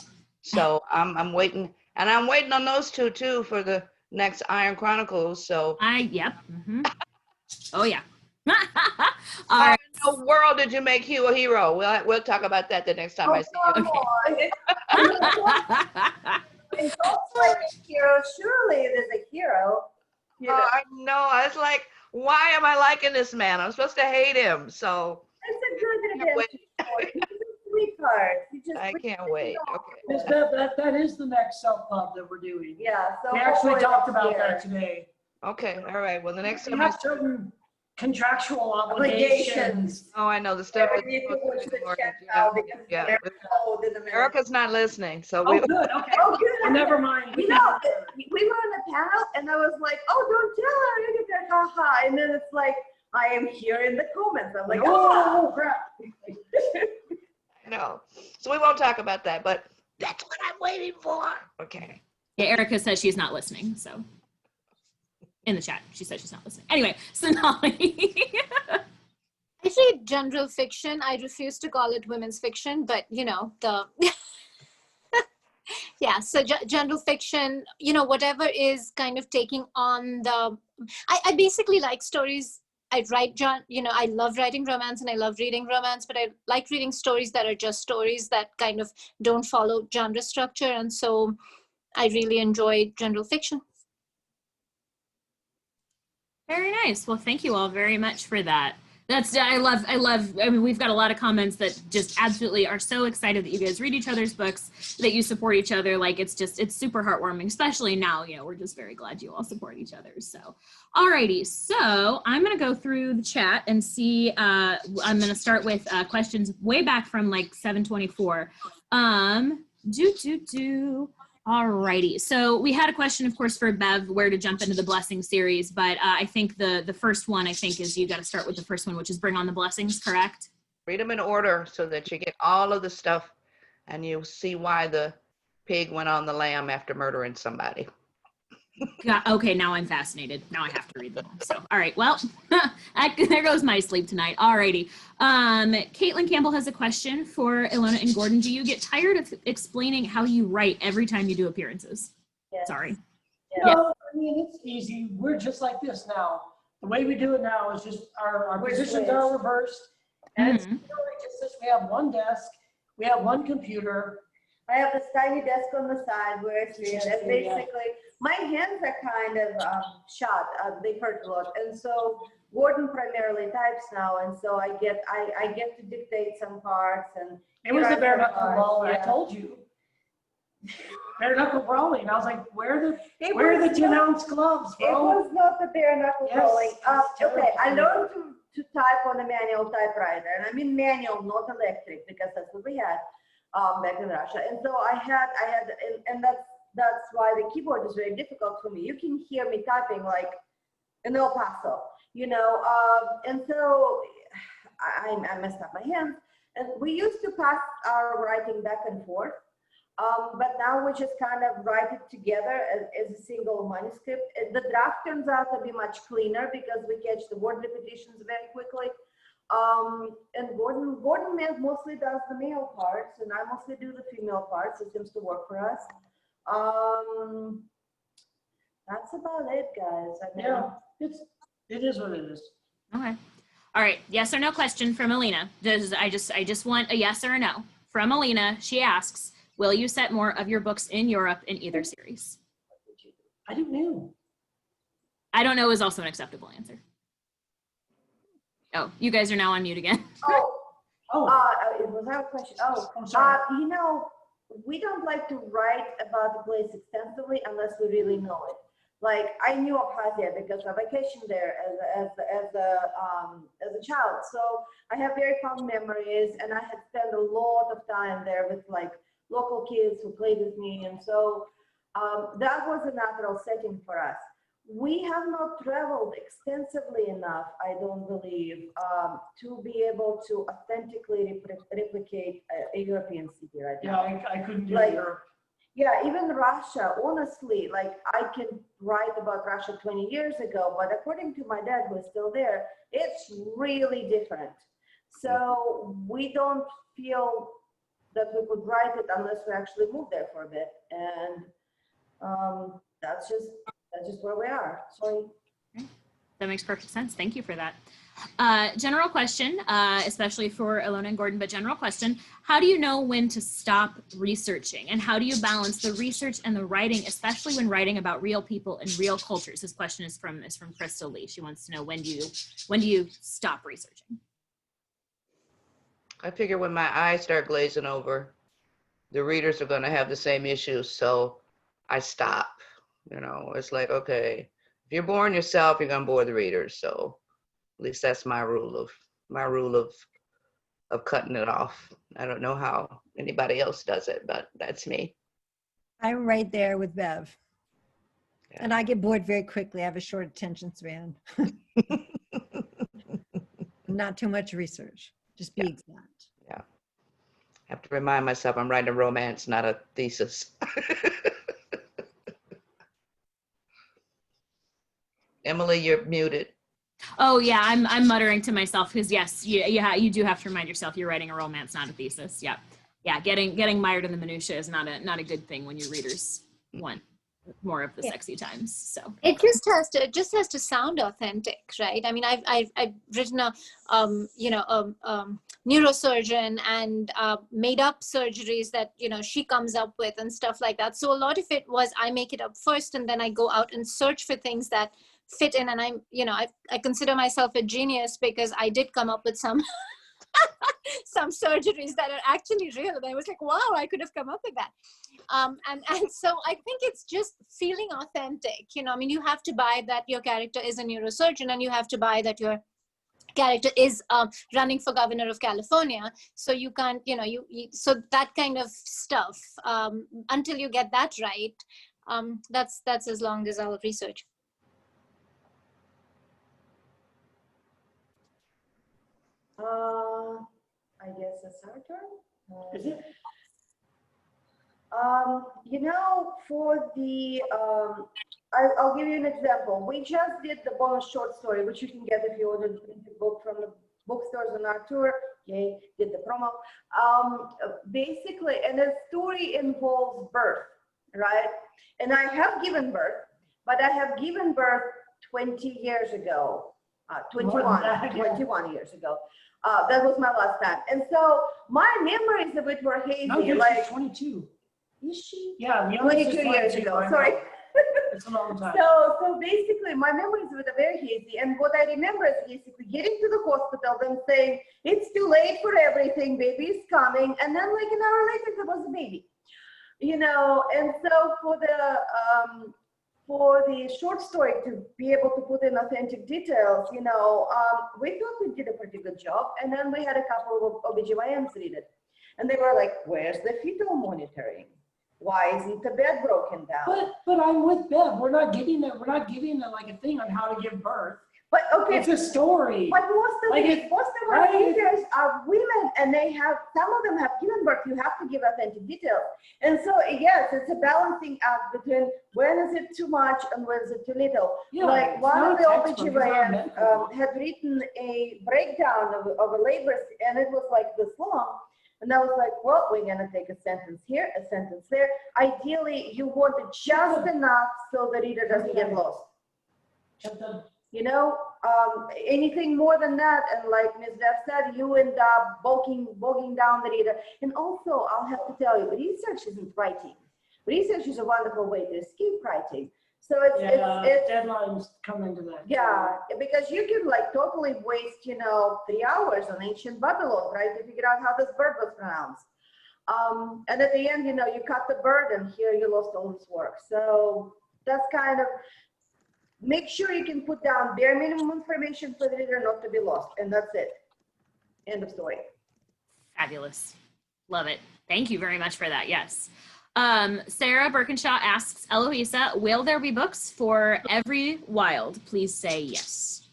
So I'm waiting, and I'm waiting on those 2 too for the next Iron Chronicles. So. Yep. Mm-hmm. Oh yeah. How in the world did you make Hugh a hero? We'll talk about that the next time I see you. Okay. It's also like a hero. Surely it is a hero. I know. I was like, why am I liking this man? I'm supposed to hate him. So. It's a good redemption story. He's a sweetheart. I can't wait. Okay. Miss Bev, that is the next self-love that we're doing. Yeah. So We actually hopefully talked this about year. that today. Okay. All right. Well, the next We time. have certain contractual obligations. Oh, I know the stuff. We need to watch the chat now because they're old in America. Erica's not listening, so Oh, we. good. Okay. Oh, good. Well, never mind. We were on the panel, and I was like, "Oh, don't tell her." And they're haha. And then it's like, I am here in the comments. I'm like, Oh, crap. No, so we won't talk about that. But that's what I'm waiting for. Okay. Yeah, Erica says she's not listening. So in the chat, she said she's not listening. Anyway, Sonali. I read general fiction. I refuse to call it women's fiction, but the yeah, so general fiction, whatever is kind of taking on the, I basically like stories. I love writing romance and I love reading romance, but I like reading stories that are just stories that kind of don't follow genre structure. And so I really enjoy general fiction. Very nice. Well, thank you all very much for that. I mean, we've got a lot of comments that just absolutely are so excited that you guys read each other's books, that you support each other. Like, it's super heartwarming, especially now, we're just very glad you all support each other. So, alrighty. So I'm going to go through the chat and see, I'm going to start with questions way back from like 724. Alrighty, so we had a question, of course, for Bev, where to jump into the blessing series, but I think the first one, is you got to start with the first one, which is Bring on the Blessings, correct? Read them in order so that you get all of the stuff and you see why the pig went on the lamb after murdering somebody. Okay, now I'm fascinated. Now I have to read them all. So, all right, well, there goes my sleep tonight. Alrighty. Caitlin Campbell has a question for Elona and Gordon. Do you get tired of explaining how you write every time you do appearances? Yes. Sorry. No, I mean, it's easy. We're just like this now. The way we do it now is just our positions are reversed. And it's literally just this. We have one desk, we have one computer. I have this tiny desk on the side where it's basically, my hands are kind of shot. They hurt a lot. And so Gordon primarily types now. And so I get to dictate some parts. And it was the bare knuckle brawling. I told you. Bare knuckle brawling. I was like, where are the 10-ounce gloves, bro? It was not the bare knuckle brawling. Okay, I learned to type on a manual typewriter. And I mean manual, not electric, because that's what we had back in Russia. And so I had, and that's why the keyboard is very difficult for me. You can hear me typing like in El Paso, and so I messed up my hands. And we used to pass our writing back and forth, but now we just kind of write it together as a single manuscript. The draft turns out to be much cleaner because we catch the word repetitions very quickly. And Gordon mostly does the male parts, and I mostly do the female parts. It seems to work for us. That's about it, guys. I mean, yeah, it is what it is. Okay. All right. Yes or no question from Alina. I just want a yes or a no from Alina. She asks, will you set more of your books in Europe in either series? I don't know. I don't know is also an acceptable answer. Oh, you guys are now on mute again. Was that a question? I'm sorry. We don't like to write about the place extensively unless we really know it. Like, I knew Abkhazia because I vacationed there as a child. So I have very fond memories, and I had spent a lot of time there with like local kids who played with me. And so that was a natural setting for us. We have not traveled extensively enough, I don't believe, to be able to authentically replicate a European city right now. Yeah, I couldn't do Europe. Yeah, even Russia, honestly, like I can write about Russia 20 years ago, but according to my dad, who is still there, it's really different. So we don't feel that we could write it unless we actually move there for a bit. And that's just where we are. Sorry. That makes perfect sense. Thank you for that. General question, especially for Elona and Gordon, but general question. How do you know when to stop researching? And how do you balance the research and the writing, especially when writing about real people and real cultures? This question is from Crystal Lee. She wants to know, when do you stop researching? I figure when my eyes start glazing over, the readers are going to have the same issues. So I stop. It's like, okay, if you're boring yourself, you're going to bore the readers. So at least that's my rule of cutting it off. I don't know how anybody else does it, but that's me. I'm right there with Bev. Yeah. And I get bored very quickly. I have a short attention span. Not too much research. Just be exact. Yeah. I have to remind myself I'm writing a romance, not a thesis. Emily, you're muted. Oh yeah, I'm muttering to myself because yes, you do have to remind yourself you're writing a romance, not a thesis. Yeah, getting mired in the minutia is not a good thing when your readers want more of the sexy times. So it just has to sound authentic, right? I mean, I've written a neurosurgeon and made up surgeries that she comes up with and stuff like that. So a lot of it was I make it up first, and then I go out and search for things that fit in. And I consider myself a genius because I did come up with some some surgeries that are actually real. And I was like, wow, I could have come up with that. And so I think it's just feeling authentic. I mean, you have to buy that your character is a neurosurgeon, and you have to buy that your character is running for governor of California. So you can't, so that kind of stuff, until you get that right, that's as long as I'll research. I guess it's our turn. Is it? For the, I'll give you an example. We just did the bonus short story, which you can get if you ordered the book from the bookstores on our tour. Okay, did the promo. Basically, and the story involves birth, right? And I have given birth, but I have given birth 20 years ago, 21 years ago. That was my last time. And so my memories of it were hazy. No, like 22. Is she? Yeah, 22 years ago. Sorry. It's a long time. So basically, my memories of it are very hazy. And what I remember is basically getting to the hospital, them saying, it's too late for everything, baby's coming. And then like an hour later, there was a baby. And so for the short story to be able to put in authentic details, we thought we did a pretty good job. And then we had a couple of OBGYNs read it. And they were like, where's the fetal monitoring? Why isn't the bed broken down? But I'm with Bev. We're not giving them like a thing on how to give birth. But okay, it's a story. But most of our readers are women, and some of them have given birth. You have to give authentic details. And so yes, it's a balancing act between when is it too much and when is it too little. Yeah, like one of the OBGYNs had written a breakdown of a labor, and it was like this long. And I was like, well, we're going to take a sentence here, a sentence there. Ideally, you want it just enough so the reader doesn't get lost. Anything more than that, and like Ms. Dev said, you end up bogging down the reader. And also, I'll have to tell you, research isn't writing. Research is a wonderful way to escape writing. So it's deadlines come into that. Yeah, because you can like totally waste, 3 hours on ancient Babylon, right, to figure out how this bird was pronounced. And at the end, you cut the bird, and here you lost all this work. So that's kind of, make sure you can put down bare minimum information for the reader not to be lost, and that's it. End of story. Fabulous. Love it. Thank you very much for that. Yes. Sarah Birkinshaw asks, Eloisa, will there be books for every wild? Please say yes.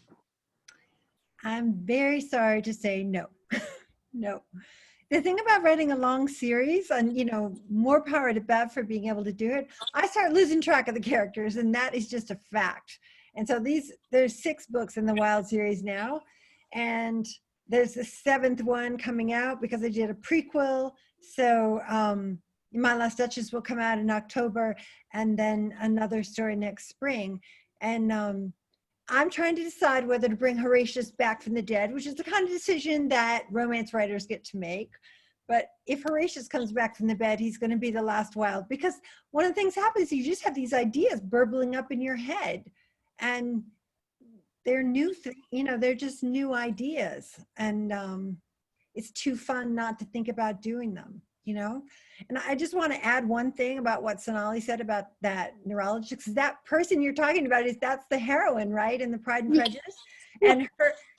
I'm very sorry to say no. No. The thing about writing a long series, and more power to Bev for being able to do it, I start losing track of the characters, and that is just a fact. And so there's 6 books in the Wild series now, and there's the 7th one coming out because I did a prequel. So My Last Duchess will come out in October, and then another story next spring. And I'm trying to decide whether to bring Horatius back from the dead, which is the kind of decision that romance writers get to make. But if Horatius comes back from the dead, he's going to be the last wild, because one of the things happens, you just have these ideas burbling up in your head, and they're new, they're just new ideas. And it's too fun not to think about doing them. And I just want to add one thing about what Sonali said about that neurologist, because that person you're talking about that's the heroine, right, in the Pride and Prejudice. And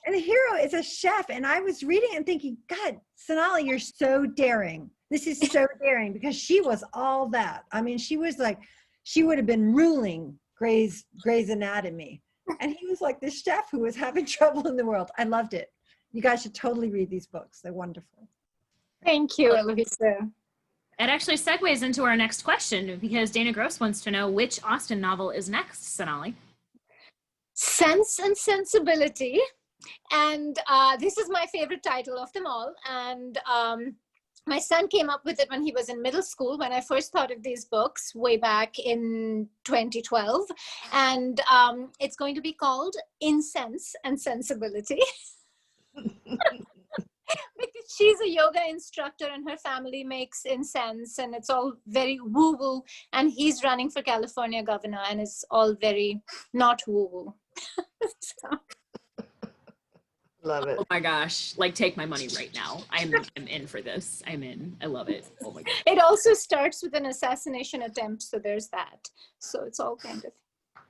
the hero is a chef. And I was reading and thinking, God, Sonali, you're so daring. This is so daring, because she was all that. I mean, she was like, she would have been ruling Grey's Anatomy. And he was like this chef who was having trouble in the world. I loved it. You guys should totally read these books. They're wonderful. Thank you, Eloisa. It actually segues into our next question, because Dana Gross wants to know which Austen novel is next, Sonali. Sense and Sensibility. And this is my favorite title of them all. And my son came up with it when he was in middle school, when I first thought of these books way back in 2012. And it's going to be called Incense and Sensibility. Because she's a yoga instructor and her family makes incense, and it's all very woo-woo, and he's running for California governor, and it's all very not woo-woo. So, Love it. Oh my gosh, like take my money right now. I'm in for this. I'm in. I love it. Oh my god. it also starts with an assassination attempt, so there's that. So it's all kind of.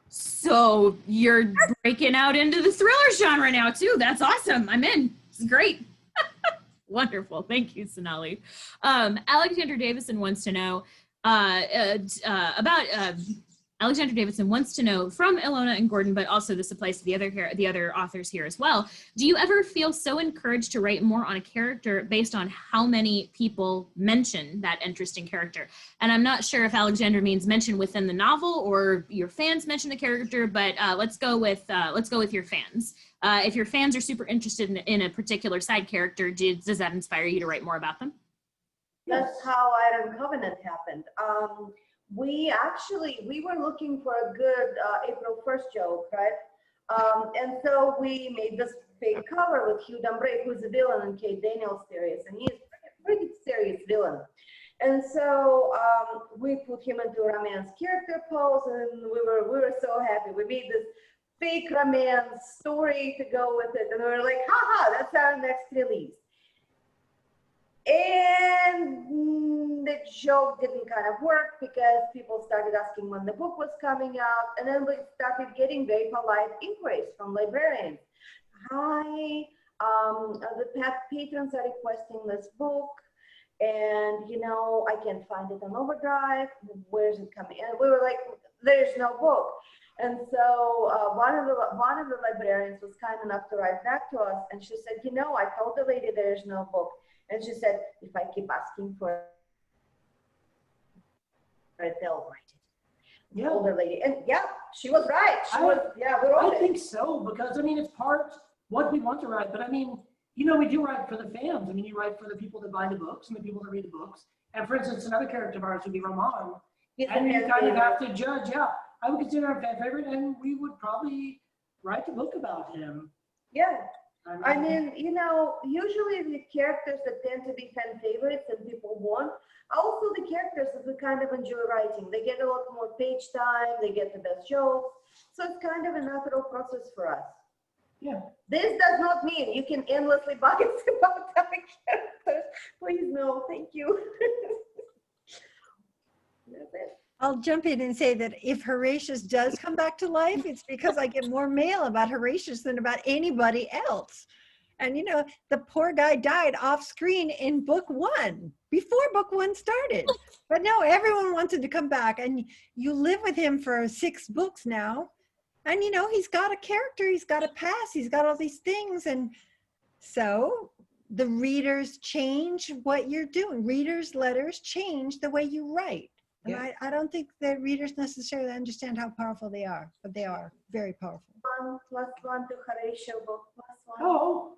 So you're breaking out into the thriller genre now too. That's awesome. I'm in. It's great. Wonderful. Thank you, Sonali. Alexander Davison wants to know about Alexander Davison wants to know from Elona and Gordon, but also this applies to the other authors here as well. Do you ever feel so encouraged to write more on a character based on how many people mention that interesting character? And I'm not sure if Alexander means mention within the novel or your fans mention the character, but let's go with your fans. If your fans are super interested in a particular side character, does that inspire you to write more about them? That's how Iron Covenant happened. We were looking for a good April 1st joke, right? And so we made this big cover with Hugh D'Ambray, who's a villain in Kate Daniels' series, and he's a pretty serious villain. And so we put him into a romance character pose, and we were so happy. We made this fake romance story to go with it, and we were like, haha, that's our next release. And the joke didn't kind of work because people started asking when the book was coming out, and then we started getting very polite inquiries from librarians. Hi, the patrons are requesting this book, and you know, I can't find it on Overdrive. Where's it coming? And we were like, there's no book. And so one of the librarians was kind enough to write back to us, and she said, you know, I told the lady there's no book. And she said, if I keep asking for it, they'll write it. Yeah. Older lady. And yeah, she was right. We wrote I it. think so, because I mean, it's part what we want to write, but I mean, you know, we do write for the fans. I mean, you write for the people that buy the books and the people that read the books. And for instance, another character of ours would be Roman. And you kind of have to judge, yeah. I would consider him a fan favorite, and we would probably write a book about him. Yeah. I mean, you know, usually the characters that tend to be fan favorites and people want, also the characters that we kind of enjoy writing. They get a lot more page time, they get the best jokes. So it's kind of a natural process for us. Yeah. This does not mean you can endlessly bias about other characters. Please no, thank you. That's it. I'll jump in and say that if Horatius does come back to life, it's because I get more mail about Horatius than about anybody else. And you know, the poor guy died off screen in book 1, before book 1 started. But no, everyone wanted to come back, and you live with him for 6 books now. And you know, he's got a character, he's got a past, he's got all these things. And so the readers change what you're doing. Readers' letters change the way you write. And Yeah. I don't think that readers necessarily understand how powerful they are, but they are very powerful. Last one to Horatio book. Last one. Oh.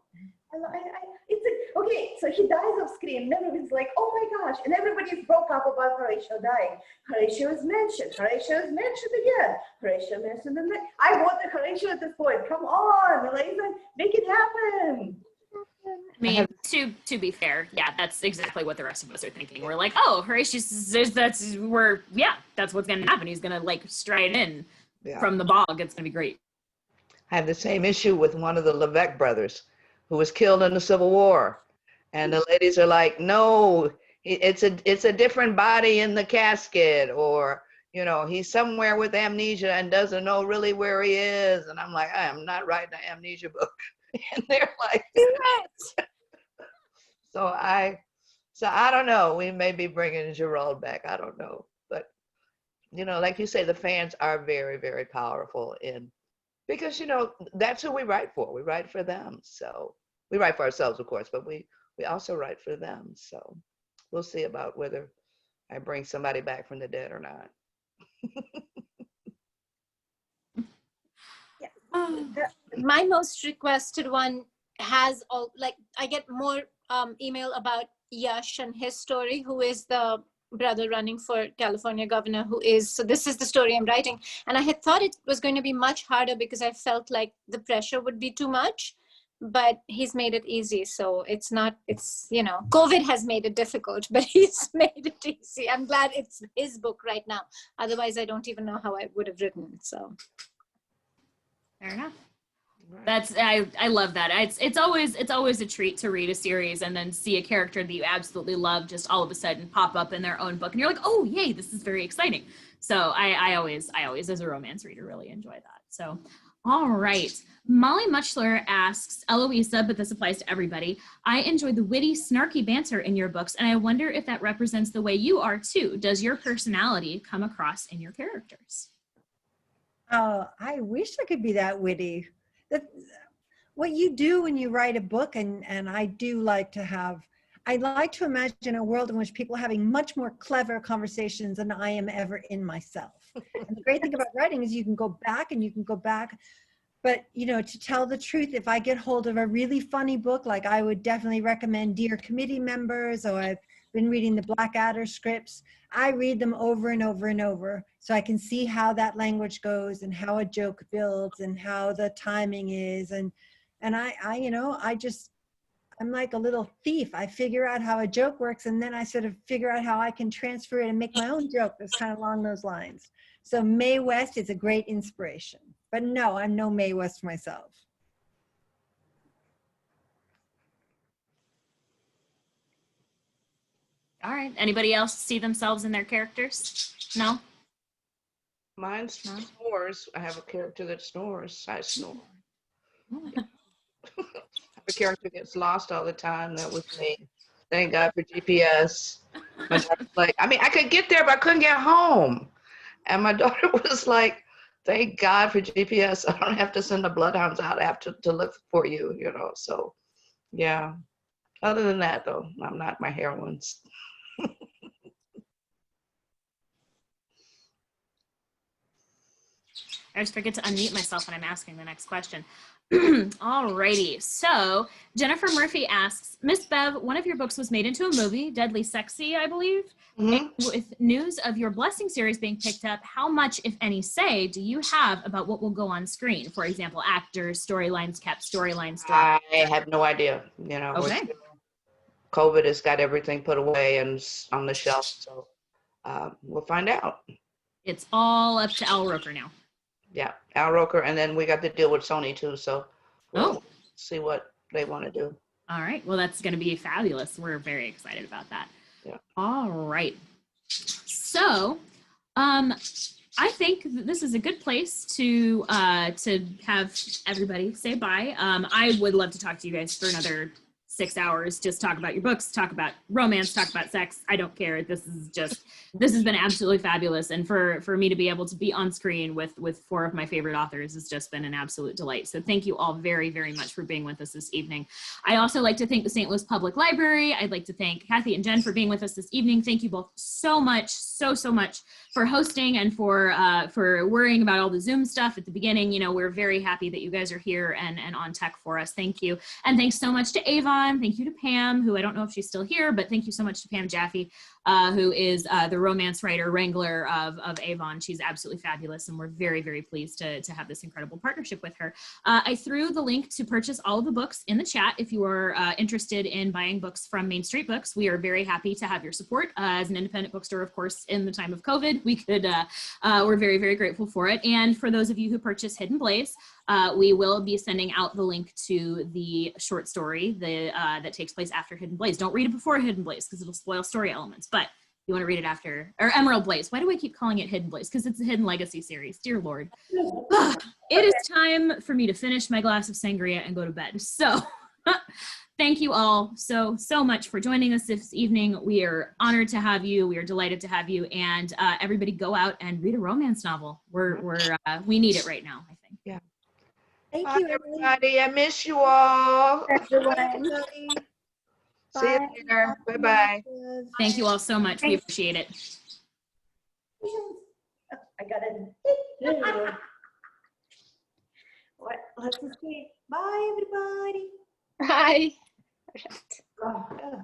Okay, so he dies off screen, and everybody's like, oh my gosh, and everybody's broke up about Horatio dying. Horatio is mentioned. Horatio is mentioned again. Horatio mentioned again. I want the Horatio at this point. Come on, Eloisa, make it happen. I mean, to be fair, yeah, that's exactly what the rest of us are thinking. We're like, oh, Horatius, that's what's gonna happen. He's gonna like stride in from the bog. It's gonna be great. I have the same issue with one of the Levesque brothers who was killed in the Civil War. And the ladies are like, no, it's a different body in the casket, or, you know, he's somewhere with amnesia and doesn't know really where he is. And I'm like, I am not writing an amnesia book. And they're like, so I don't know. We may be bringing Gerald back. I don't know. But, you know, like you say, the fans are very, very powerful because, you know, that's who we write for. We write for them. So we write for ourselves, of course, but we also write for them. So we'll see about whether I bring somebody back from the dead or not. My most requested one has all, like, I get more email about Yash and his story, who is the brother running for California governor, so this is the story I'm writing. And I had thought it was going to be much harder because I felt like the pressure would be too much, but he's made it easy. So it's, you know, COVID has made it difficult, but he's made it easy. I'm glad it's his book right now. Otherwise, I don't even know how I would have written it, so. Fair enough. That's I love that. It's always a treat to read a series and then see a character that you absolutely love just all of a sudden pop up in their own book, and you're like, oh yay, this is very exciting. So I always as a romance reader really enjoy that. So all right. Molly Muchler asks, Eloisa, but this applies to everybody, I enjoy the witty, snarky banter in your books, and I wonder if that represents the way you are too. Does your personality come across in your characters? Oh, I wish I could be that witty. What you do when you write a book, and I do like to have, I like to imagine a world in which people are having much more clever conversations than I am ever in myself. And the great thing about writing is you can go back and you can go back. But, you know, to tell the truth, if I get hold of a really funny book, like I would definitely recommend Dear Committee Members, or I've been reading the Blackadder scripts, I read them over and over and over so I can see how that language goes and how a joke builds and how the timing is. And I you know, I'm like a little thief. I figure out how a joke works, and then I sort of figure out how I can transfer it and make my own joke that's kind of along those lines. So Mae West is a great inspiration. But no, I'm no Mae West myself. All right. Anybody else see themselves in their characters? No? Mine snores. I have a character that snores. I snore. I have a character that gets lost all the time. That was me. Thank God for GPS. My daughter's like, I mean, I could get there, but I couldn't get home. And my daughter was like, thank God for GPS. I don't have to send the bloodhounds out after to look for you, you know. So, yeah. Other than that, though, I'm not my heroines. I always forget to unmute myself when I'm asking the next question. Alrighty, so Jennifer Murphy asks, Miss Bev, one of your books was made into a movie, Deadly Sexy, I believe. Mm-hmm. With news of your Blessing series being picked up, how much, if any, say do you have about what will go on screen? For example, actors, storylines kept, storylines dropped. I have no idea. You know, Okay. COVID has got everything put away and on the shelf, so we'll find out. It's all up to Al Roker now. Yeah, Al Roker, and then we got to deal with Sony too, so we'll see what they want to do. All right, well, that's going to be fabulous. We're very excited about that. Yeah. All right. So, I think that this is a good place to have everybody say bye. I would love to talk to you guys for another 6 hours, just talk about your books, talk about romance, talk about sex. I don't care. This has been absolutely fabulous. And for me to be able to be on screen with 4 of my favorite authors has just been an absolute delight. So thank you all very, very much for being with us this evening. I also like to thank the St. Louis Public Library. I'd like to thank Kathy and Jen for being with us this evening. Thank you both so much, so much for hosting and for worrying about all the Zoom stuff at the beginning. You know, we're very happy that you guys are here and on tech for us. Thank you. And thanks so much to Avon. Thank you to Pam, who I don't know if she's still here, but thank you so much to Pam Jaffe, who is the romance writer wrangler of Avon. She's absolutely fabulous, and we're very, very pleased to have this incredible partnership with her. I threw the link to purchase all of the books in the chat if you are interested in buying books from Main Street Books. We are very happy to have your support as an independent bookstore, of course, in the time of COVID. We're very, very grateful for it. And for those of you who purchase Hidden Blaze, we will be sending out the link to the short story that takes place after Hidden Blaze. Don't read it before Hidden Blaze because it'll spoil story elements, but you want to read it after, or Emerald Blaze. Why do I keep calling it Hidden Blaze? Because it's a Hidden Legacy series. Dear Lord. It is time for me to finish my glass of sangria and go to bed. So thank you all so much for joining us this evening. We are honored to have you. We are delighted to have you. And everybody go out and read a romance novel. We need it right now, I think. Yeah. Thank Bye, you, everybody. I miss you all. everybody. See you later. Bye-bye. Thank you all so much. We appreciate it. I got it. What? Let's just see. Bye, everybody. Bye. Oh, yeah.